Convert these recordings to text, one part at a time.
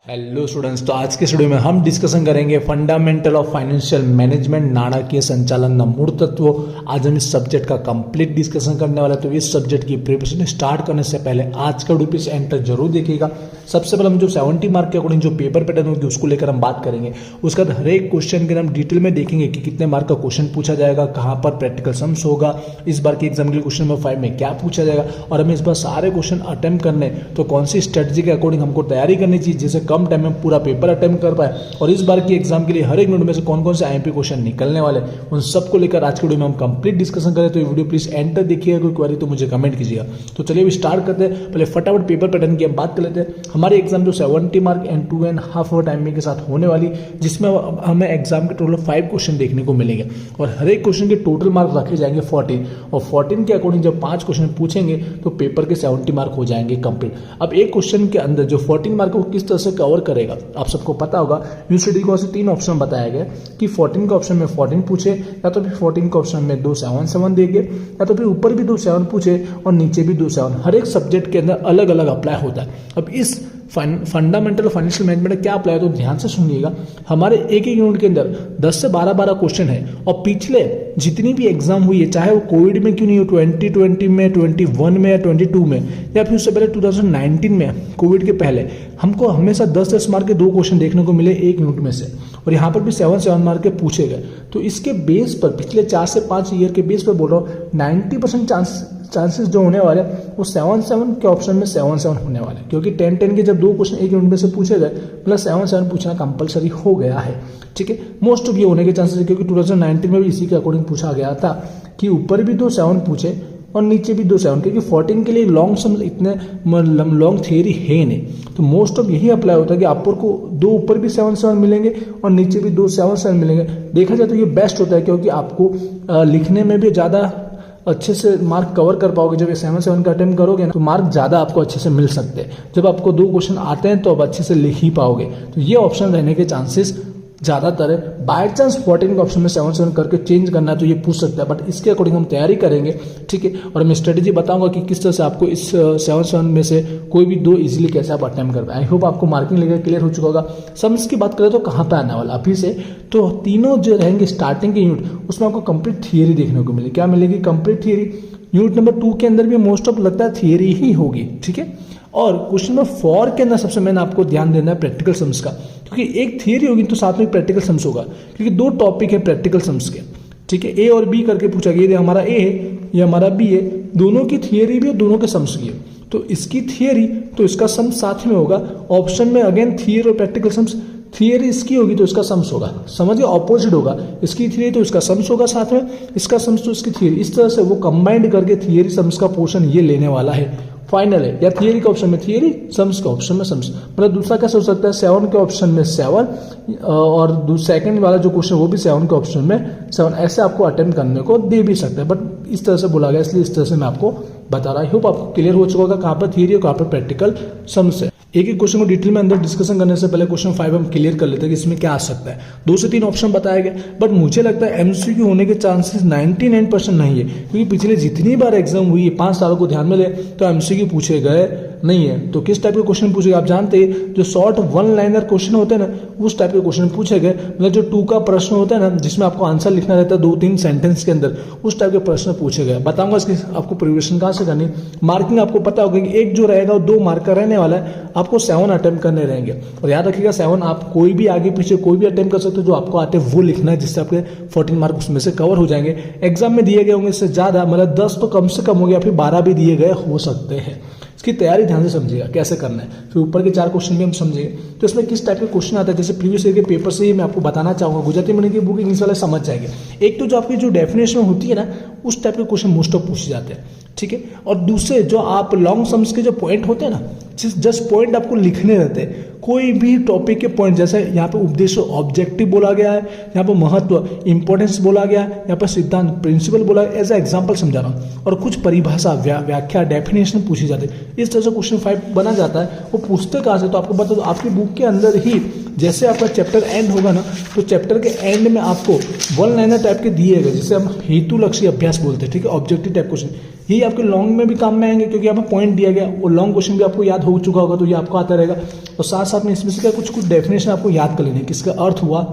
Hello students, तो आज के वीडियो में हम डिस्कशन करेंगे फंडामेंटल ऑफ फाइनेंशियल मैनेजमेंट, नाणाकीय संचालन न मूल तत्व। आज हम इस सब्जेक्ट का कंप्लीट डिस्कशन करने वाले हैं। तो इस सब्जेक्ट की प्रिपरेशन स्टार्ट करने से पहले आज का वीडियो से एंड तक जरूर देखिएगा। सबसे पहले हम जो 70 मार्क के अकॉर्डिंग जो पेपर पैटर्न होगी उसको लेकर हम बात करेंगे। उसके बाद हर एक क्वेश्चन के हम डिटेल में देखेंगे कि कितने मार्क का क्वेश्चन पूछा जाएगा, कहाँ पर प्रैक्टिकल सम्स होगा, इस बार के एग्जाम के लिए क्वेश्चन नंबर 5 में क्या पूछा जाएगा, और हमें इस बार सारे क्वेश्चन अटेम्प्ट करने तो कौन सी स्ट्रेटजी के अकॉर्डिंग हमको तैयारी करनी चाहिए जिससे कम टाइम में पूरा पेपर अटेम्प्ट कर पाए, और इस बार की एग्जाम के लिए हर एक मिनट में से कौन कौन से आईएमपी क्वेश्चन निकलने वाले, उन सबको लेकर आज के वीडियो में हम कंप्लीट डिस्कशन करें। तो ये वीडियो प्लीज एंड तक देखिएगा, कोई क्वेरी तो मुझे कमेंट कीजिएगा। तो चलिए अभी स्टार्ट करते हैं। पहले फटाफट पेपर पैटर्न की हम बात कर लेते हैं। हमारे एग्जाम जो 70 मार्क एंड 2.5 आवर टाइमिंग के साथ होने वाली, जिसमें हमें एग्जाम के टोटल 5 क्वेश्चन देखने को मिलेंगे और हर एक क्वेश्चन के टोटल मार्क रखे जाएंगे 14, और 14 के अकॉर्डिंग जब 5 क्वेश्चन पूछेंगे तो पेपर के 70 मार्क हो जाएंगे कंप्लीट। अब एक क्वेश्चन के अंदर जो 14 मार्क को किस तरह से कवर करेगा, आप सबको पता होगा यूनिवर्सिटी को 3 ऑप्शन बताया गया कि 14 के ऑप्शन में 14 पूछे, या तो फिर 14 के ऑप्शन में 2 7 7 देंगे, या तो फिर ऊपर भी 2 7 पूछे और नीचे भी 2 7। हर एक सब्जेक्ट के अंदर अलग अलग अप्लाई होता है। अब इस फंडामेंटल फाइनेंशियल मैनेजमेंट क्या अप्लाई है तो ध्यान से सुनिएगा। हमारे एक एक यूनिट के अंदर 10 से 12 क्वेश्चन है, और पिछले जितनी भी एग्जाम हुई है, चाहे वो कोविड में क्यों नहीं हो, 2020 में, 21 में या 22 में, या फिर उससे पहले 2019 में, कोविड के पहले, हमको हमेशा 10-10 मार्क के 2 क्वेश्चन देखने को मिले एक यूनिट में से, और यहाँ पर भी 7-7 मार्क के पूछे गए। तो इसके बेस पर, पिछले 4 से 5 ईयर के बेस पर बोल रहा हूँ, 90% चांसेस जो होने वाले वो 7-7 के ऑप्शन में 7-7 होने वाले, क्योंकि 10-10 के जब 2 क्वेश्चन एक यूनिट में से पूछे गए, प्लस 7-7 पूछना कंपलसरी हो गया है। ठीक है, मोस्ट ऑफ ये होने के चांसेस है, क्योंकि 2019 में भी इसी के अकॉर्डिंग पूछा गया था कि ऊपर भी 2 7 पूछे और नीचे भी 2 7, क्योंकि 14 के लिए लॉन्ग सम इतने लॉन्ग थियरी है नहीं। तो मोस्ट ऑफ यही अप्लाई होता है कि आपको 2 ऊपर भी 7-7 मिलेंगे और नीचे भी 2 7-7 मिलेंगे। देखा जाए तो ये बेस्ट होता है, क्योंकि आपको लिखने में भी ज़्यादा अच्छे से मार्क कवर कर पाओगे। जब ये 7-7 का अटेम्प्ट करोगे ना तो मार्क ज़्यादा आपको अच्छे से मिल सकते हैं। जब आपको 2 क्वेश्चन आते हैं तो आप अच्छे से लिख ही पाओगे। तो ये ऑप्शन रहने के चांसेस ज़्यादातर है। बाय चांस 14 के ऑप्शन में 7-7 करके चेंज करना है तो ये पूछ सकता है, बट इसके अकॉर्डिंग हम तैयारी करेंगे। ठीक है, और मैं स्ट्रेटेजी बताऊंगा कि किस तरह से आपको इस 7-7 में से कोई भी 2 इजीली कैसे आप अटेम्प्ट कर पाए। आई होप आपको मार्किंग लेकर क्लियर हो चुका होगा। सम्स की बात करें तो कहाँ पे आने वाला अभी से, तो तीनों जो रहेंगे स्टार्टिंग के यूनिट, उसमें आपको कंप्लीट थियरी देखने को मिलेगी। क्या मिलेगी? Complete theory. यूनिट नंबर 2 के अंदर भी मोस्ट ऑफ लगता है थियरी ही होगी। ठीक है, और क्वेश्चन नंबर 4 के अंदर सबसे मेन आपको ध्यान देना है प्रैक्टिकल सम्स का, क्योंकि एक थियरी होगी तो साथ में प्रैक्टिकल सम्स होगा, क्योंकि 2 टॉपिक है प्रैक्टिकल सम्स के। ठीक है, ए और बी करके पूछा गया, ये हमारा ए है, ये हमारा बी है, दोनों की थियरी भी और दोनों के सम्स की है। तो इसकी थियरी तो इसका सम साथ में होगा। ऑप्शन में अगेन थियरी और प्रैक्टिकल सम्स, थियरी इसकी होगी तो इसका सम्स होगा, समझिए ऑपोजिट होगा। इसकी थियरी तो इसका सम्स होगा साथ में, इसका सम्स तो इसकी थियरी। इस तरह से वो कंबाइंड करके थियरी सम्स का पोर्शन ये लेने वाला है फाइनल है। या थियरी के ऑप्शन में थियरी, सम्स के ऑप्शन में सम्स। मतलब दूसरा कैसे हो सकता है, 7 के ऑप्शन में 7 और सेकंड वाला जो क्वेश्चन वो भी 7 के ऑप्शन में 7, ऐसे आपको अटेम्प्ट करने को दे भी सकते हैं। बट इस तरह से बोला गया, इसलिए इस तरह से मैं आपको बता रहा हूँ। आपको क्लियर हो चुका होगा कहाँ पर थियरी और कहाँ पर प्रैक्टिकल सम्स है। एक एक क्वेश्चन को डिटेल में अंदर डिस्कशन करने से पहले क्वेश्चन 5 हम क्लियर कर लेते हैं कि इसमें क्या आ सकता है। 2 से 3 ऑप्शन बताया गया, बट मुझे लगता है एमसीक्यू होने के चांसेस 99% नहीं है, क्योंकि पिछले जितनी बार एग्जाम हुई है 5 सालों को ध्यान में ले तो एमसीक्यू पूछे गए नहीं है। तो किस टाइप के क्वेश्चन पूछे गए आप जानते हैं, जो शॉर्ट 1 लाइनर क्वेश्चन होते हैं ना, उस टाइप के क्वेश्चन पूछे गए। मतलब जो 2 का प्रश्न होता है ना, जिसमें आपको आंसर लिखना रहता है 2-3 सेंटेंस के अंदर, उस टाइप के प्रश्न पूछे गए। बताऊंगा इसकी आपको प्रिपरेशन कहाँ से करनी। मार्किंग आपको पता होगा कि एक जो रहेगा वो 2 मार्क का रहने वाला है, आपको 7 अटेम्प्ट करने रहेंगे। और याद रखिएगा 7 आप कोई भी आगे पीछे कोई भी अटेम्प्ट कर सकते हो, जो आपको आते हैं वो लिखना है, जिससे आपके 14 मार्क उसमें से कवर हो जाएंगे। एग्जाम में दिए गए होंगे इससे ज्यादा, मतलब 10 तो कम से कम हो गया, फिर 12 भी दिए गए हो सकते हैं। इसकी तैयारी ध्यान से समझिएगा कैसे करना है। फिर ऊपर के 4 क्वेश्चन भी हम समझेंगे तो इसमें किस टाइप के क्वेश्चन आता है। जैसे प्रीवियस ईयर के पेपर से ही मैं आपको बताना चाहूंगा, गुजराती मीडियम की बुक इंग्लिश वाले समझ जाएंगे। एक तो जो आपकी जो डेफिनेशन होती है ना, उस टाइप के क्वेश्चन मोस्ट ऑफ पूछे जाते हैं। ठीक है, और दूसरे जो आप लॉन्ग सम्स के जो पॉइंट होते हैं ना, जस्ट पॉइंट आपको लिखने रहते हैं, कोई भी टॉपिक के पॉइंट। जैसे यहाँ पे उद्देश्य ऑब्जेक्टिव बोला गया है, यहाँ पर महत्व इंपॉर्टेंस बोला गया है, यहाँ पर सिद्धांत प्रिंसिपल बोला है, एज ए एग्जाम्पल समझा रहा हूँ। और कुछ परिभाषा व्याख्या डेफिनेशन पूछी जाती है। इस तरह से क्वेश्चन 5 बना जाता है। वो पूछते कहाँ से, तो आपको बता दो, आपकी बुक के अंदर ही जैसे आपका चैप्टर एंड होगा ना, तो चैप्टर के एंड में आपको 1 लाइनर टाइप के दिए गए, जिसे हम हेतु लक्ष्य अभ्यास बोलते हैं। ठीक है, ऑब्जेक्टिव टाइप क्वेश्चन यही आपके लॉन्ग में भी काम में आएंगे, क्योंकि यहाँ पर पॉइंट दिया गया, वो लॉन्ग क्वेश्चन भी आपको याद हो चुका होगा, तो ये आपको आता रहेगा। और साथ साथ में इसमें से क्या कुछ डेफिनेशन आपको याद कर लेने, किसका अर्थ हुआ,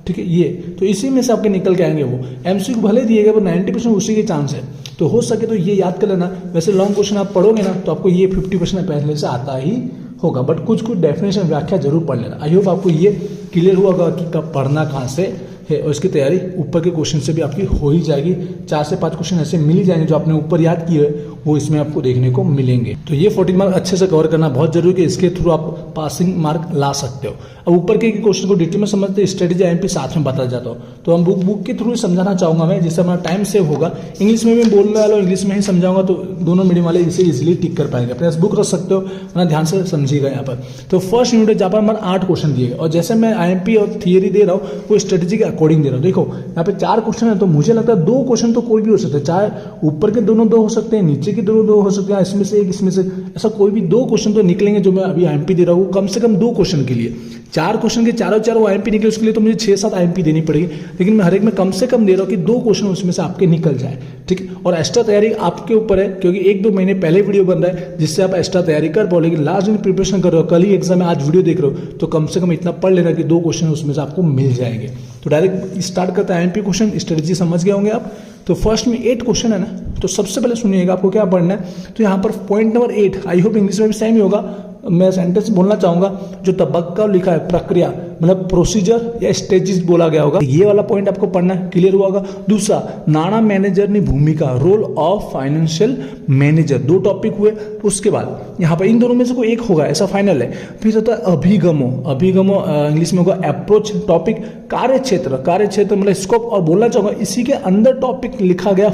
ठीक है, ये तो इसी में से आपके निकल के आएंगे। वो एमसीक्यू भले दिए गए, वो 90% उसी के चांस है, तो हो सके तो ये याद कर लेना। वैसे लॉन्ग क्वेश्चन आप पढ़ोगे ना तो आपको ये 50% पहले से आता ही होगा, बट कुछ डेफिनेशन व्याख्या जरूर पढ़ लेना। आई होप आपको ये क्लियर हुआ होगा कि कब पढ़ना कहाँ से है, और इसकी तैयारी ऊपर के क्वेश्चन से भी आपकी हो ही जाएगी। 4 से 5 क्वेश्चन ऐसे मिल ही जाएंगे जो आपने ऊपर याद किए है, वो इसमें आपको देखने को मिलेंगे। तो ये 14 मार्क अच्छे से कवर करना बहुत जरूरी है, इसके थ्रू आप पासिंग मार्क ला सकते हो। अब ऊपर के क्वेश्चन को डिटेल में समझते, स्ट्रेटेजी आईएमपी साथ में बता जाता हूँ, तो हम बुक के थ्रू समझाना चाहूंगा मैं, जिससे हमारा टाइम सेव होगा। इंग्लिश में भी बोलने वाला इंग्लिश में ही समझाऊंगा, तो दोनों मीडियम वाले इसे इजिली टिक कर पाएंगे। अपने बुक रख सकते हो, अपना ध्यान से समझिएगा यहाँ पर। तो फर्स्ट यूनिट जहाँ पर हमारे 8 क्वेश्चन दिए गए, और जैसे मैं आईएमपी और थियरी दे रहा हूँ वो स्ट्रेटेजी के अकॉर्डिंग दे रहा हूँ। देखो यहाँ पे 4 क्वेश्चन है, तो मुझे लगता है 2 क्वेश्चन तो कोई भी हो सकता है, चाहे ऊपर के दोनों 2 हो सकते हैं, नीचे के दोनों 2 हो सकते हैं, इसमें से एक, इसमें से, ऐसा कोई भी 2 क्वेश्चन तो निकलेंगे जो मैं अभी आईएमपी दे रहा हूँ, कम से कम 2 क्वेश्चन के लिए। 4 क्वेश्चन के चारों वो आईएमपी निकले, उसके लिए तो मुझे 6-7 आईएमपी देनी पड़ेगी, लेकिन मैं हर एक में कम से कम दे रहा हूँ कि 2 क्वेश्चन उसमें से आपके निकल जाए, ठीक है। और एक्स्ट्रा तैयारी आपके ऊपर है, क्योंकि 1-2 महीने पहले वीडियो बन रहा है, जिससे आप एक्स्ट्रा तैयारी कर पाओ। लेकिन लास्ट दिन प्रिपरेशन कर रहे हो, कल ही एग्जाम है, आज वीडियो देख रहे हो, तो कम से कम इतना पढ़ लेना कि 2 क्वेश्चन उसमें से आपको मिल जाएंगे। तो डायरेक्ट स्टार्ट करते हैं आईएमपी क्वेश्चन। स्ट्रेटेजी समझ गए होंगे आप। तो फर्स्ट में 8 क्वेश्चन है ना, तो सबसे पहले सुनिएगा आपको क्या पढ़ना है। तो यहाँ पर point number 8, I hope English में भी सेम ही होगा, मैं सेंटेंस बोलना चाहूंगा, जो तबक्का लिखा है, प्रक्रिया मतलब प्रोसीजर या स्टेजेस बोला गया होगा, ये वाला पॉइंट आपको पढ़ना है, क्लियर हुआ होगा। दूसरा, नाणा मैनेजर की भूमिका, role of financial manager, 2 topic हुए। उसके बाद यहाँ पर इन दोनों में से कोई एक होगा, ऐसा फाइनल है। फिर होता है अभिगमो, इंग्लिश में होगा अप्रोच, टॉपिक कार्यक्षेत्र मतलब स्कोप, और बोलना चाहूंगा इसी के अंदर टॉपिक लिखा गया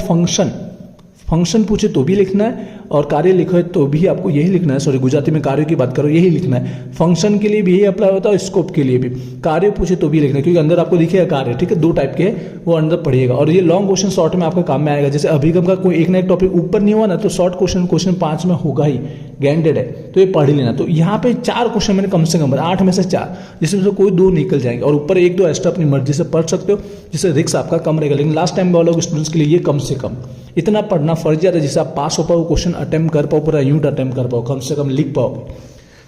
फंक्शन पूछे तो भी लिखना है, और कार्य लिखे तो भी आपको यही लिखना है। सॉरी, गुजराती में कार्य की बात करो, यही लिखना है। फंक्शन के लिए भी यही अप्लाई होता है, और स्कोप के लिए भी। कार्य पूछे तो भी लिखना है, क्योंकि अंदर आपको दिखेगा कार्य, ठीक है, 2 टाइप के वो अंदर पढ़िएगा। और ये लॉन्ग क्वेश्चन शॉर्ट में आपका काम में आएगा। जैसे अभिगम का कोई एक ना एक टॉपिक ऊपर नहीं हुआ ना, तो शॉर्ट क्वेश्चन 5 में होगा ही, गारंटेड है, तो ये पढ़ ही लेना। तो यहाँ पे 4 क्वेश्चन मैंने कम से कम 8 में से 4, जिसमें से कोई 2 निकल जाएंगे, और ऊपर 1-2 एक्स्ट्रा अपनी मर्जी से पढ़ सकते हो, जिससे रिस्क आपका कम रहेगा। लेकिन लास्ट टाइम वालों स्टूडेंट्स के लिए ये कम से कम इतना पढ़ना फर्जियात है, जिससे आप पास हो पाओ, क्वेश्चन अटेम्प्ट कर पाओ, पूरा यूनिट अटेम्प्ट कर पाओ, कम से कम लिख पाओगे।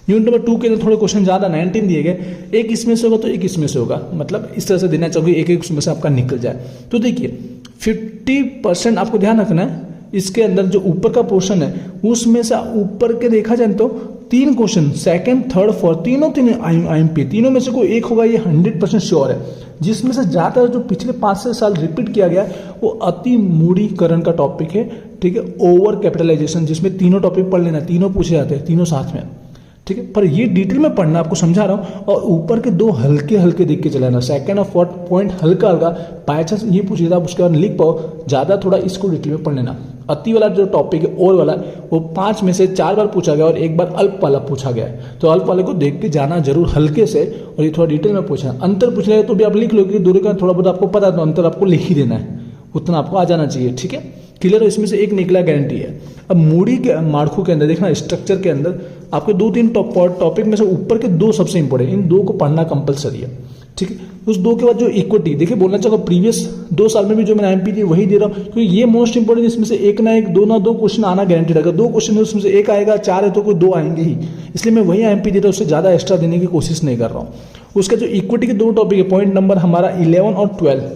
यूनिट नंबर 2 के अंदर थोड़े क्वेश्चन ज्यादा 19 दिए गए, एक इसमें से होगा तो एक इसमें से होगा, मतलब इस तरह से देना चाहोगे, एक उसमें से आपका निकल जाए। तो देखिए 50% आपको ध्यान रखना है। इसके अंदर जो ऊपर का पोर्शन है, उसमें से ऊपर के देखा जाए तो 3 क्वेश्चन, सेकंड, थर्ड, फोर्थ, तीनों आईएमपी, तीनों में से कोई एक होगा, ये 100% श्योर है। जिसमें से ज्यादातर जो पिछले 5-6 साल रिपीट किया गया वो अति मूढ़ीकरण का टॉपिक है, ठीक है, ओवर कैपिटलाइजेशन, जिसमें तीनों टॉपिक पढ़ लेना, तीनों पूछे जाते हैं, तीनों साथ में, ठीक है। पर ये डिटेल में पढ़ना आपको समझा रहा हूँ, और ऊपर के 2 हल्के देख के चलाना, सेकंड और फोर्थ पॉइंट हल्का बाय चांस ये पूछिए आप उसके बाद लिख पाओ, ज्यादा थोड़ा इसको डिटेल में पढ़ लेना। अति वाला जो टॉपिक है और वाला, वो 5 में से 4 बार पूछा गया और 1 बार अल्प वाला पूछा गया है, तो अल्प वाले को देख के जाना जरूर हल्के से, और ये थोड़ा डिटेल में पूछना। अंतर पूछ रहे तो भी आप लिख लो, कि दूरी का थोड़ा बहुत आपको पता है, तो अंतर आपको लिख ही देना है, उतना आपको आ जाना चाहिए, ठीक है, क्लियर। इसमें से एक निकला, गारंटी है। अब मूडी के मार्खों के अंदर देखना, स्ट्रक्चर के अंदर आपके 2-3 टॉपिक में से ऊपर के 2 सबसे इंपॉर्टेंट, इन 2 को पढ़ना कंपलसरी है, ठीक है। उस 2 के बाद जो इक्विटी, देखिए बोलना चाहूँगा प्रीवियस 2 साल में भी जो मैंने आईएमपी दी वही दे रहा हूँ, क्योंकि ये मोस्ट इंपॉर्टेंट, इसमें से एक ना एक, 2 क्वेश्चन आना गारंटेड है। अगर 2 क्वेश्चन है उसमें से एक आएगा, 4 है तो कोई 2 आएंगे ही, इसलिए मैं वही आईएमपी दे रहा हूँ, उससे ज़्यादा एक्स्ट्रा देने की कोशिश नहीं कर रहा हूँ। उसका जो इक्विटी के 2 टॉपिक है, पॉइंट नंबर हमारा 11 और 12,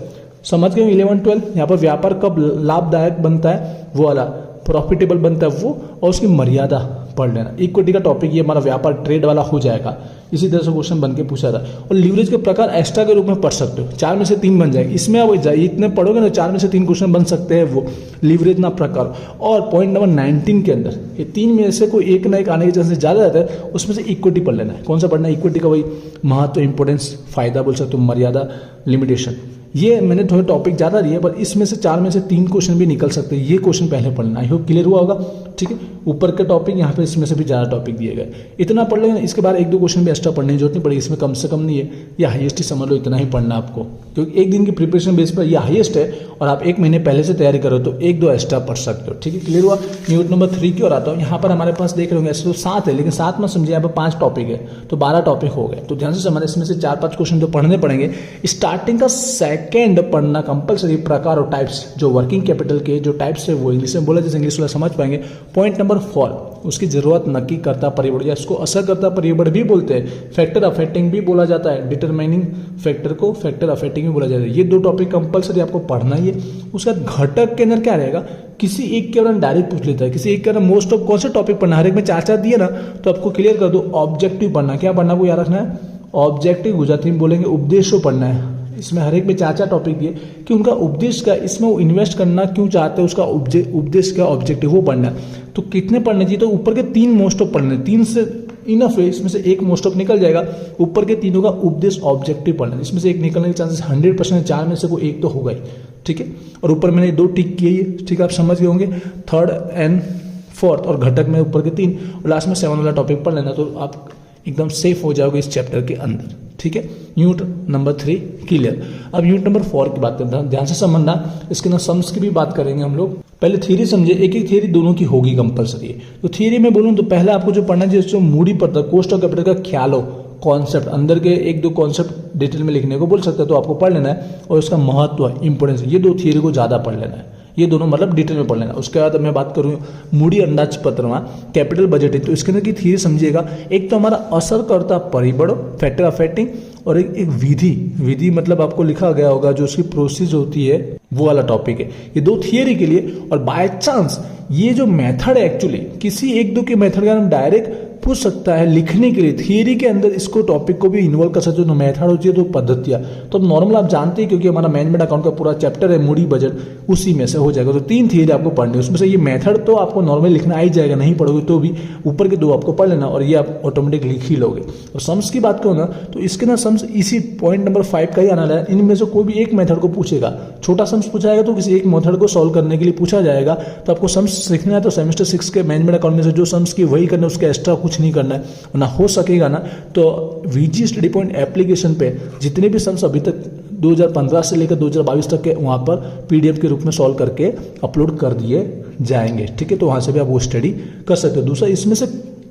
समझ गए 11-12, यहाँ पर व्यापार कब लाभदायक बनता है वो वाला, प्रॉफिटेबल बनता है वो, और उसकी मर्यादा पढ़ लेना। इक्विटी का टॉपिक ये हमारा व्यापार ट्रेड वाला हो जाएगा, इसी तरह से क्वेश्चन बन के पूछा था। और लीवरेज के प्रकार एक्स्ट्रा के रूप में पढ़ सकते हो, 4 में से 3 बन जाएगी, इसमें आप इतने पढ़ोगे ना 4 में से 3 क्वेश्चन बन सकते हैं, वो लीवरेज ना प्रकार। और पॉइंट नंबर 19 के अंदर ये 3 में से कोई एक ना एक आने के चांसेस ज्यादा रहता है, उसमें से इक्विटी पढ़ लेना है। कौन सा पढ़ना है? इक्विटी का वही महत्व, इंपोर्टेंस, फायदा बोल सकते हो, मर्यादा, लिमिटेशन। ये मैंने थोड़े टॉपिक ज्यादा दिए, पर इसमें से 4 में से 3 क्वेश्चन भी निकल सकते हैं, ये क्वेश्चन पहले पढ़ना। आई होप क्लियर हुआ होगा, ठीक है। ऊपर के टॉपिक यहाँ पे इसमें से भी ज़्यादा टॉपिक दिए गए, इतना पढ़ लेंगे। इसके बाद एक दो क्वेश्चन भी एक्स्ट्रा पढ़ने की जरूरत नहीं पड़ेगी, इसमें कम से कम नहीं है, या हाईएस्ट ही समझ लो, इतना ही पढ़ना आपको, क्योंकि एक दिन की प्रिपरेशन बेस पर यह हाईएस्ट है और आप एक महीने पहले से तैयारी करो तो एक दो एक्स्ट्रा पढ़ सकते हो। ठीक है, क्लियर हुआ। यूनिट नंबर 3 की ओर आता हूँ। यहाँ पर हमारे पास देख रहे होंगे ऐसे तो 7 है, लेकिन 7 में समझिए यहाँ पर 5 टॉपिक है तो 12 टॉपिक हो गए। तो ध्यान से समझना, इसमें से 4-5 क्वेश्चन तो पढ़ने पड़ेंगे। स्टार्टिंग का सेकेंड पढ़ना कंपलसरी, प्रकार और टाइप्स, जो वर्किंग कैपिटल के जो टाइप्स है वो इंग्लिश में बोला, जैसे इंग्लिश वाला समझ पाएंगे। पॉइंट नंबर 4, उसकी जरूरत नक्की करता परिबड़, या इसको असर करता परिबड़ भी बोलते हैं, फैक्टर अफेक्टिंग भी बोला जाता है, डिटरमाइनिंग फैक्टर को फैक्टर अफेक्टिंग भी बोला जाता है। ये 2 टॉपिक कंपलसरी आपको पढ़ना ही है। उसका घटक के अंदर क्या रहेगा, किसी एक के अंदर डायरेक्ट पूछ लेता है, किसी एक के अंदर मोस्ट ऑफ कौन से टॉपिक पढ़ना, हर एक में 4-4 दिए ना, तो आपको क्लियर कर दो। ऑब्जेक्टिव पढ़ना, क्या पढ़ना को याद रखना है, ऑब्जेक्टिव, गुजराती में बोलेंगे उद्देश्य पढ़ना है। इसमें हर एक में 4-4 टॉपिक दिए कि उनका उद्देश्य क्या, इसमें वो इन्वेस्ट करना क्यों चाहते हैं, उसका उद्देश्य क्या, ऑब्जेक्टिव वो पढ़ना है। तो कितने पढ़ने चाहिए, तो ऊपर के 3 मोस्ट ऑफ पढ़ने, 3 से इनफ है, इसमें से एक मोस्ट ऑफ निकल जाएगा। ऊपर के तीनों का उद्देश्य ऑब्जेक्टिव पढ़ना, इसमें से एक निकलने के चांसेस 100%, 4 में से कोई एक तो होगा ही। ठीक है, और ऊपर मैंने 2 टिक किए है, ठीक है, आप समझ गए होंगे। 3rd and 4th और घटक में ऊपर के 3 और लास्ट में 7 वाला टॉपिक पढ़ लेना, तो आप एकदम सेफ हो जाओगे इस चैप्टर के अंदर। ठीक है, यूनिट नंबर 3 क्लियर। अब यूनिट नंबर 4 की बात करते हैं, ध्यान से समझना, इसके ना सम्स की भी बात करेंगे हम लोग। पहले थियरी समझे, एक एक थियरी दोनों की होगी कंपलसरी। तो थियरी में बोलूँ तो पहले आपको जो पढ़ना चाहिए, जो मूडी पड़ता है, कॉस्ट ऑफ कैपिटल का ख्याल हो, कॉन्सेप्ट, अंदर के 1-2 कॉन्सेप्ट डिटेल में लिखने को बोल सकते हैं, तो आपको पढ़ लेना है। और उसका महत्व, इंपोर्टेंस, ये 2 थियरी को ज़्यादा पढ़ लेना है, ये दोनों मतलब डिटेल में पढ़ लेना। उसके बाद मैं बात करूँ मूडी अंदाज पत्रमा, कैपिटल बजटिंग, तो इसके अंदर की थियरी समझिएगा। एक तो हमारा असर करता परिबड़, फैक्टर अफेक्टिंग, और एक विधि मतलब आपको लिखा गया होगा जो उसकी प्रोसेस होती है, वो वाला टॉपिक है। ये 2 थियरी के लिए। और बाय चांस ये जो मेथड है, एक्चुअली किसी 1-2 के मेथड का हम डायरेक्ट पूछ सकता है लिखने के लिए, थियरी के अंदर इसको टॉपिक को भी इन्वॉल्व कर सकते हो। मेथड होती है तो पद्धतियाँ, तो नॉर्मल आप जानते हैं, क्योंकि हमारा मैनेजमेंट अकाउंट का पूरा चैप्टर है मूडी बजट, उसी में से हो जाएगा। तो 3 थियरी आपको पढ़नी है, उसमें से ये मेथड तो आपको नॉर्मली लिखना आ ही जाएगा, नहीं पढ़ोगे तो भी ऊपर के 2 आपको पढ़ लेना, और ये आप ऑटोमेटिक लिख ही लोगे। और सम्स की बात करूँ ना, तो इसके ना सम्स इसी पॉइंट नंबर 5 का ही आना है। इनमें से कोई भी एक मेथड को पूछेगा, छोटा सम्स पूछा जाएगा तो किसी एक मेथड को सॉल्व करने के लिए पूछा जाएगा। तो आपको सम्स सीखना है तो सेमेस्टर 6 के मैनेजमेंट अकाउंट में से जो सम्स की वही करना है, उसका एक्स्ट्रा कुछ नहीं करना है। ना हो सकेगा ना तो वीजी स्टडी पॉइंट एप्लीकेशन पे जितने भी सम्स अभी तक 2015 से लेकर 2022 तक के वहाँ पर पीडीएफ के रूप में सॉल्व करके अपलोड कर दिए जाएंगे। ठीक है, तो वहाँ से भी आप वो स्टडी कर सकते हो। दूसरा, इसमें से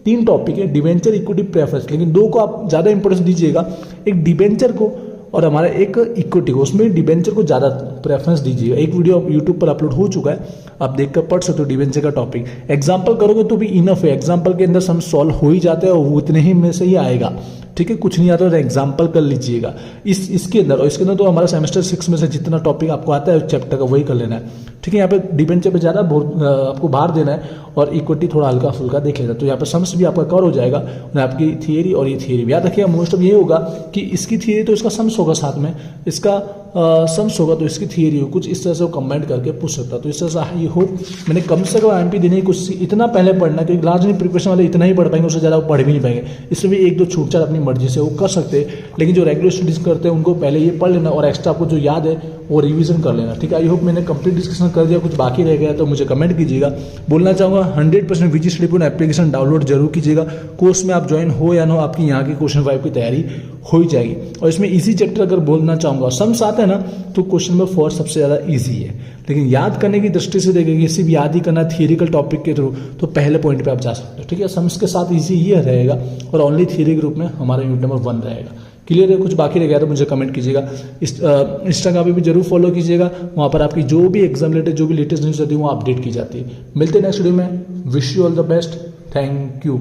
3 टॉपिक है, डिवेंचर, इक्विटी, प्रेफरेंस, लेकिन 2 को आप ज़्यादा इंपॉर्टेंस दीजिएगा, एक डिवेंचर को और हमारा एक इक्विटी को। उसमें डिवेंचर को ज़्यादा प्रेफरेंस दीजिएगा। एक वीडियो यूट्यूब पर अपलोड हो चुका है, आप देखकर पढ़ सकते हो डिवेंचर का टॉपिक। एग्जाम्पल करोगे तो भी इनफ है, एग्जाम्पल के अंदर सम सॉल्व हो ही जाते हैं और वो उतने ही में से ही आएगा। ठीक है, कुछ नहीं आता तो एग्जाम्पल कर लीजिएगा इसके अंदर। और इसके अंदर तो हमारा सेमेस्टर 6 में से जितना टॉपिक आपको आता है चैप्टर का वही कर लेना है। ठीक है, यहाँ पे डिवेंचर पे ज़्यादा आपको भार देना है और इक्विटी थोड़ा हल्का फुल्का देख लेना, तो यहाँ पे सम्स भी आपका कवर हो जाएगा। और आपकी थियरी और ये थियरी याद रखिएगा, मोस्ट ऑफ ये होगा कि इसकी थियरी तो इसका सम्स होगा, साथ में इसका सम्स होगा तो इसकी थियरी हो, कुछ इस तरह से वो कंबाइंड करके पूछ सकता। तो इस तरह से आई होप मैंने कम से कम एमपी देने की कुछ इतना पहले पढ़ना, क्योंकि लास्ट में प्रिपरेशन वाले इतना ही पढ़ पाएंगे, उससे ज़्यादा वो पढ़ भी नहीं पाएंगे। इसमें भी 1-2 छूट-छाट अपनी मर्जी से वो कर सकते हैं, लेकिन जो रेगुलर स्टडीज करते हैं उनको पहले ये पढ़ लेना और एक्स्ट्रा आपको जो याद है वो रिवीजन कर लेना। ठीक है, आई होप मैंने कंप्लीट डिस्कशन कर दिया, कुछ बाकी रह गया तो मुझे कमेंट कीजिएगा। बोलना चाहूँगा 100% VG study point application download जरूर कीजिएगा। कोर्स में आप ज्वाइन हो या ना हो, आपकी यहाँ की क्वेश्चन 5 की तैयारी हो ही जाएगी। और इसमें इजी चैप्टर अगर बोलना चाहूँगा, सम्स आते हैं ना, तो क्वेश्चन नंबर 4 सबसे ज़्यादा ईजी है। लेकिन याद करने की दृष्टि से देखेंगे, सिर्फ याद ही करना थियरिकल टॉपिक के थ्रू, तो पहले पॉइंट पे आप जा सकते हो। ठीक है, सम्स के साथ ईजी ये रहेगा और ओनली थियरी ग्रुप में हमारा यूनिट नंबर 1 रहेगा। क्लियर है, कुछ बाकी रह गया तो मुझे कमेंट कीजिएगा। इंस्टाग्राम पे भी जरूर फॉलो कीजिएगा, वहाँ पर आपकी जो भी एग्जाम रिलेटेड जो भी लेटेस्ट न्यूज़ होती है वो अपडेट की जाती है। मिलते हैं नेक्स्ट वीडियो में। Wish you all the best, thank you.